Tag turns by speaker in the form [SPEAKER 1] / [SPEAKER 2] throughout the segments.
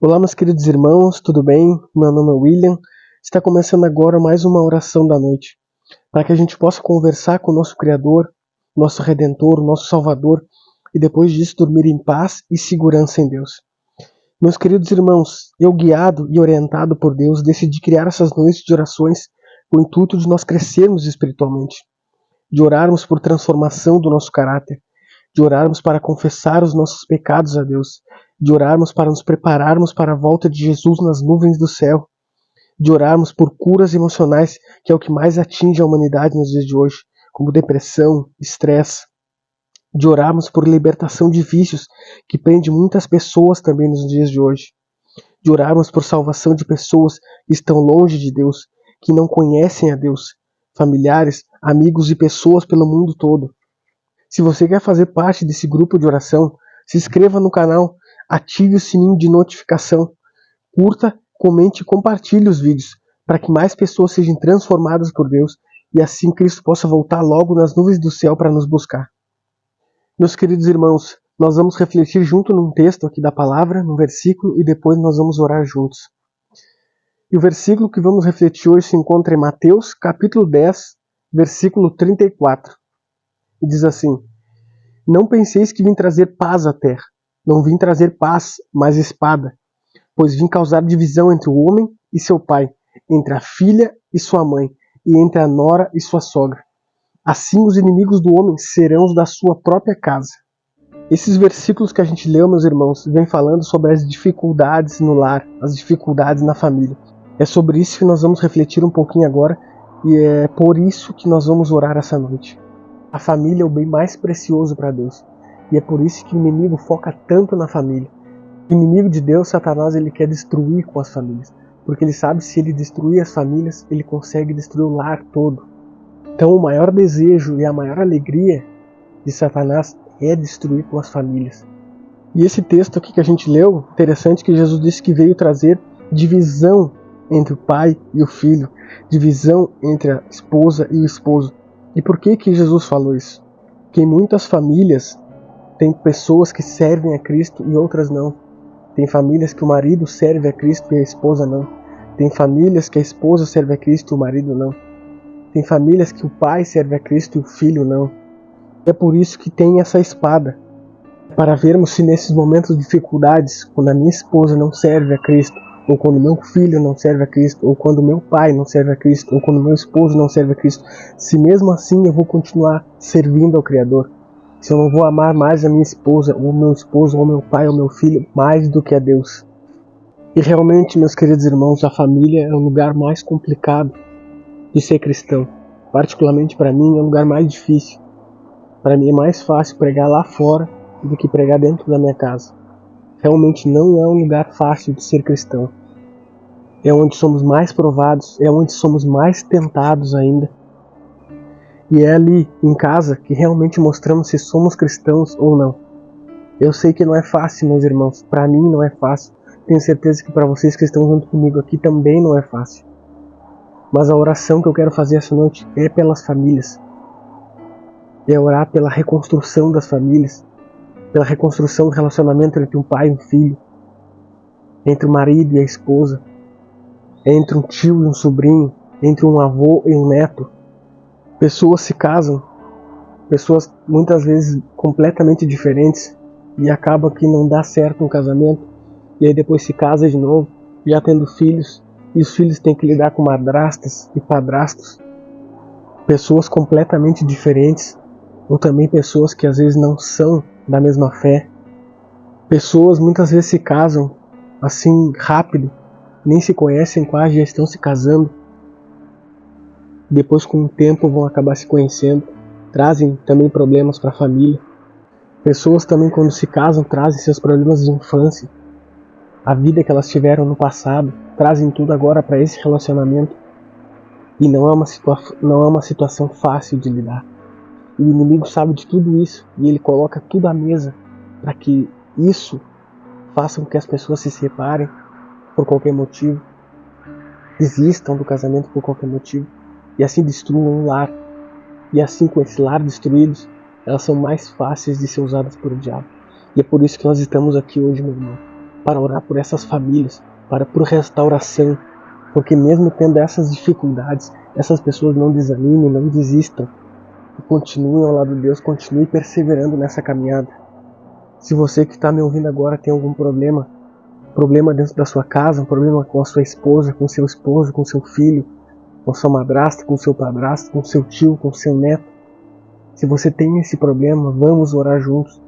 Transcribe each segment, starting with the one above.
[SPEAKER 1] Olá, meus queridos irmãos, tudo bem? Meu nome é William. Está começando agora mais uma oração da noite, para que a gente possa conversar com o nosso Criador, nosso Redentor, nosso Salvador, e depois disso dormir em paz e segurança em Deus. Meus queridos irmãos, eu, guiado e orientado por Deus, decidi criar essas noites de orações com o intuito de nós crescermos espiritualmente, de orarmos por transformação do nosso caráter, de orarmos para confessar os nossos pecados a Deus, de orarmos para nos prepararmos para a volta de Jesus nas nuvens do céu, de orarmos por curas emocionais, que é o que mais atinge a humanidade nos dias de hoje, como depressão, estresse, de orarmos por libertação de vícios, que prende muitas pessoas também nos dias de hoje, de orarmos por salvação de pessoas que estão longe de Deus, que não conhecem a Deus, familiares, amigos e pessoas pelo mundo todo. Se você quer fazer parte desse grupo de oração, se inscreva no canal, ative o sininho de notificação, curta, comente e compartilhe os vídeos, para que mais pessoas sejam transformadas por Deus e assim Cristo possa voltar logo nas nuvens do céu para nos buscar. Meus queridos irmãos, nós vamos refletir junto num texto aqui da palavra, num versículo, e depois nós vamos orar juntos. E o versículo que vamos refletir hoje se encontra em Mateus, capítulo 10, versículo 34. E diz assim: Não penseis que vim trazer paz à terra. Não vim trazer paz, mas espada. Pois vim causar divisão entre o homem e seu pai, entre a filha e sua mãe, e entre a nora e sua sogra. Assim os inimigos do homem serão os da sua própria casa. Esses versículos que a gente leu, meus irmãos, vem falando sobre as dificuldades no lar, as dificuldades na família. É sobre isso que nós vamos refletir um pouquinho agora, e é por isso que nós vamos orar essa noite. A família é o bem mais precioso para Deus. E é por isso que o inimigo foca tanto na família. O inimigo de Deus, Satanás, ele quer destruir com as famílias. Porque ele sabe que se ele destruir as famílias, ele consegue destruir o lar todo. Então o maior desejo e a maior alegria de Satanás é destruir com as famílias. E esse texto aqui que a gente leu, interessante que Jesus disse que veio trazer divisão entre o pai e o filho. Divisão entre a esposa e o esposo. E por que Jesus falou isso? Porque em muitas famílias tem pessoas que servem a Cristo e outras não. Tem famílias que o marido serve a Cristo e a esposa não. Tem famílias que a esposa serve a Cristo e o marido não. Tem famílias que o pai serve a Cristo e o filho não. É por isso que tem essa espada. Para vermos se nesses momentos de dificuldades, quando a minha esposa não serve a Cristo, ou quando meu filho não serve a Cristo, ou quando meu pai não serve a Cristo, ou quando meu esposo não serve a Cristo, se mesmo assim eu vou continuar servindo ao Criador, se eu não vou amar mais a minha esposa, ou meu esposo, ou meu pai, ou meu filho, mais do que a Deus. E realmente, meus queridos irmãos, a família é o lugar mais complicado de ser cristão. Particularmente para mim, é o lugar mais difícil. Para mim é mais fácil pregar lá fora do que pregar dentro da minha casa. Realmente não é um lugar fácil de ser cristão. É onde somos mais provados, é onde somos mais tentados ainda. E é ali, em casa, que realmente mostramos se somos cristãos ou não. Eu sei que não é fácil, meus irmãos. Para mim não é fácil. Tenho certeza que para vocês que estão junto comigo aqui também não é fácil. Mas a oração que eu quero fazer essa noite é pelas famílias. É orar pela reconstrução das famílias, pela reconstrução do relacionamento entre um pai e um filho, entre o marido e a esposa, entre um tio e um sobrinho, entre um avô e um neto. Pessoas se casam, pessoas muitas vezes completamente diferentes, e acaba que não dá certo um casamento, e aí depois se casa de novo, já tendo filhos, e os filhos têm que lidar com madrastas e padrastos. Pessoas completamente diferentes, ou também pessoas que às vezes não são da mesma fé. Pessoas muitas vezes se casam assim rápido, nem se conhecem, quase já estão se casando. Depois, com o tempo, vão acabar se conhecendo. Trazem também problemas para a família. Pessoas também, quando se casam, trazem seus problemas de infância, a vida que elas tiveram no passado, trazem tudo agora para esse relacionamento. E não é uma situação fácil de lidar. E o inimigo sabe de tudo isso e ele coloca tudo à mesa para que isso faça com que as pessoas se separem por qualquer motivo, desistam do casamento por qualquer motivo, e assim destruam o lar. E assim, com esse lar destruídos, elas são mais fáceis de ser usadas pelo diabo. E é por isso que nós estamos aqui hoje, meu irmão. para orar por essas famílias, por restauração, porque mesmo tendo essas dificuldades, essas pessoas não desanimem, não desistam, e continuem ao lado de Deus, continuem perseverando nessa caminhada. Se você que está me ouvindo agora tem algum problema dentro da sua casa, um problema com a sua esposa, com seu esposo, com seu filho, com sua madrasta, com seu padrasto, com seu tio, com seu neto, se você tem esse problema, vamos orar juntos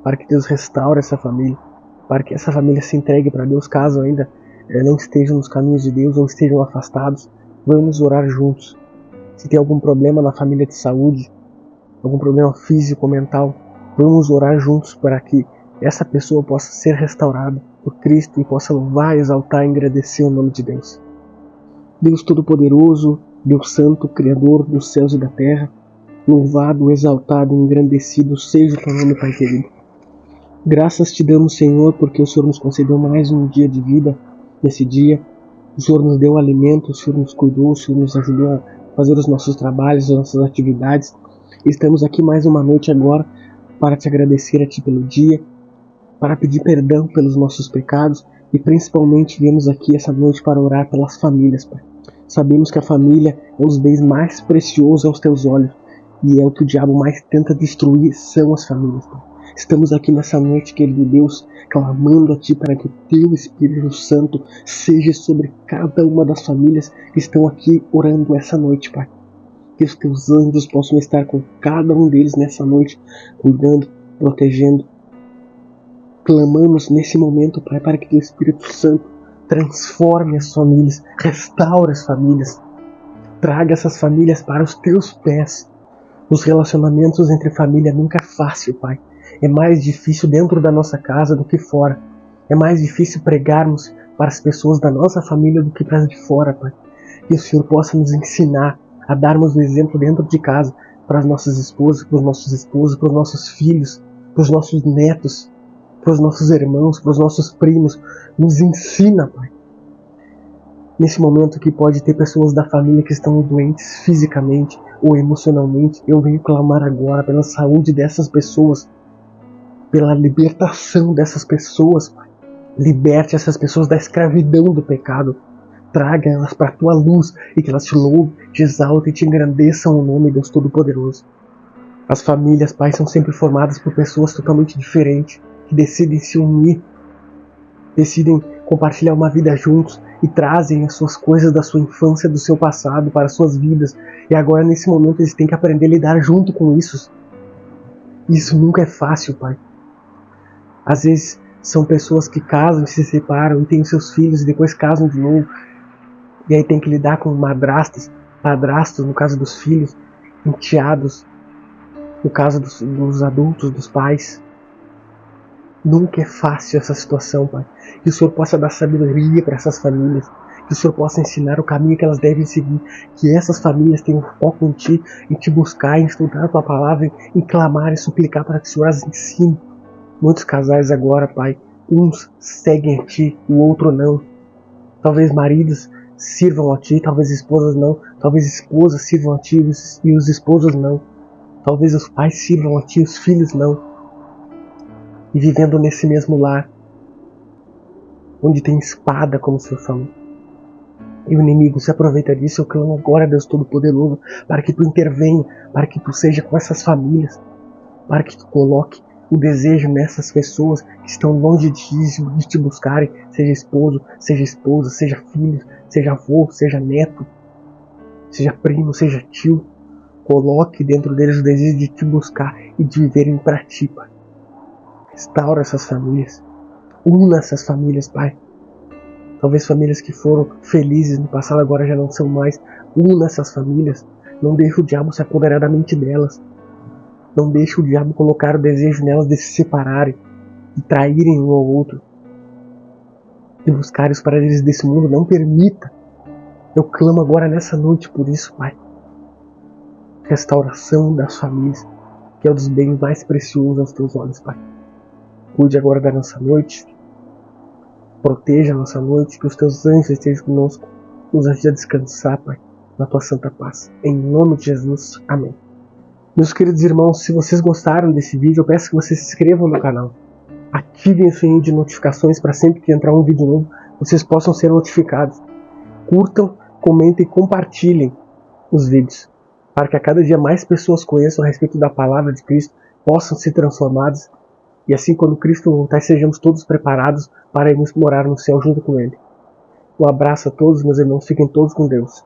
[SPEAKER 1] para que Deus restaure essa família, para que essa família se entregue para Deus, caso ainda não estejam nos caminhos de Deus ou estejam afastados. Vamos orar juntos. Se tem algum problema na família de saúde, algum problema físico ou mental, vamos orar juntos para que essa pessoa possa ser restaurada por Cristo e possa louvar, exaltar e agradecer o nome de Deus. Deus Todo-Poderoso, Deus Santo, Criador dos céus e da terra, louvado, exaltado e engrandecido seja o teu nome, Pai querido. Graças te damos, Senhor, porque o Senhor nos concedeu mais um dia de vida. Nesse dia, o Senhor nos deu alimento, o Senhor nos cuidou, o Senhor nos ajudou a fazer os nossos trabalhos, as nossas atividades. Estamos aqui mais uma noite agora para te agradecer a Ti pelo dia, para pedir perdão pelos nossos pecados e principalmente viemos aqui essa noite para orar pelas famílias, Pai. Sabemos que a família é um dos bens mais preciosos aos Teus olhos e é o que o diabo mais tenta destruir, são as famílias, Pai. Estamos aqui nessa noite, querido Deus, clamando a Ti para que o Teu Espírito Santo seja sobre cada uma das famílias que estão aqui orando essa noite, Pai. Que os Teus anjos possam estar com cada um deles nessa noite, cuidando, protegendo. Clamamos nesse momento, Pai, para que o Espírito Santo transforme as famílias, restaure as famílias, traga essas famílias para os Teus pés. Os relacionamentos entre família nunca é fácil, Pai. É mais difícil dentro da nossa casa do que fora. É mais difícil pregarmos para as pessoas da nossa família do que para as de fora, Pai. Que o Senhor possa nos ensinar a darmos o exemplo dentro de casa para as nossas esposas, para os nossos esposos, para os nossos filhos, para os nossos netos, para os nossos irmãos, para os nossos primos. Nos ensina, Pai. Nesse momento que pode ter pessoas da família que estão doentes fisicamente ou emocionalmente, eu venho clamar agora pela saúde dessas pessoas, pela libertação dessas pessoas, Pai. Liberte essas pessoas da escravidão do pecado. Traga elas para a Tua luz e que elas te louvem, te exaltem e te engrandeçam o nome de Deus Todo-Poderoso. As famílias, Pai, são sempre formadas por pessoas totalmente diferentes, que decidem se unir, decidem compartilhar uma vida juntos e trazem as suas coisas da sua infância, do seu passado para as suas vidas. E agora, nesse momento, eles têm que aprender a lidar junto com isso. Isso nunca é fácil, Pai. Às vezes são pessoas que casam e se separam e têm os seus filhos e depois casam de novo. E aí tem que lidar com madrastas, padrastos, no caso dos filhos, enteados, no caso dos adultos, dos pais. Nunca é fácil essa situação, Pai. Que o Senhor possa dar sabedoria para essas famílias. Que o Senhor possa ensinar o caminho que elas devem seguir. Que essas famílias tenham foco em Ti, em Te buscar, em estudar a Tua palavra, em clamar e suplicar para que o Senhor as ensine. Muitos casais agora, Pai, uns seguem a Ti, o outro não. Talvez maridos sirvam a Ti, talvez esposas não. Talvez esposas sirvam a Ti e os esposos não. Talvez os pais sirvam a Ti, os filhos não. E vivendo nesse mesmo lar, onde tem espada, como o Senhor falou. E o inimigo se aproveita disso. Eu clamo agora a Deus Todo-Poderoso para que Tu intervenha, para que Tu seja com essas famílias, para que Tu coloque o desejo nessas pessoas que estão longe de Te buscarem, seja esposo, seja esposa, seja filho, seja avô, seja neto, seja primo, seja tio. Coloque dentro deles o desejo de Te buscar e de viverem para Ti, Pai. Restaura essas famílias. Una essas famílias, Pai. Talvez famílias que foram felizes no passado agora já não são mais. Una essas famílias. Não deixe o diabo se apoderar da mente delas. Não deixe o diabo colocar o desejo nelas de se separarem, de traírem um ao outro, de buscarem os prazeres desse mundo. Não permita. Eu clamo agora nessa noite por isso, Pai. Restauração das famílias, que é um dos bens mais preciosos aos Teus olhos, Pai. Cuide agora da nossa noite. Proteja a nossa noite. Que os Teus anjos estejam conosco. Nos ajude a descansar, Pai, na Tua santa paz. Em nome de Jesus. Amém. Meus queridos irmãos, se vocês gostaram desse vídeo, eu peço que vocês se inscrevam no canal. Ativem o sininho de notificações para sempre que entrar um vídeo novo, vocês possam ser notificados. Curtam, comentem e compartilhem os vídeos, para que a cada dia mais pessoas conheçam a respeito da palavra de Cristo, possam ser transformadas, e assim quando Cristo voltar, sejamos todos preparados para irmos morar no céu junto com Ele. Um abraço a todos, meus irmãos, fiquem todos com Deus.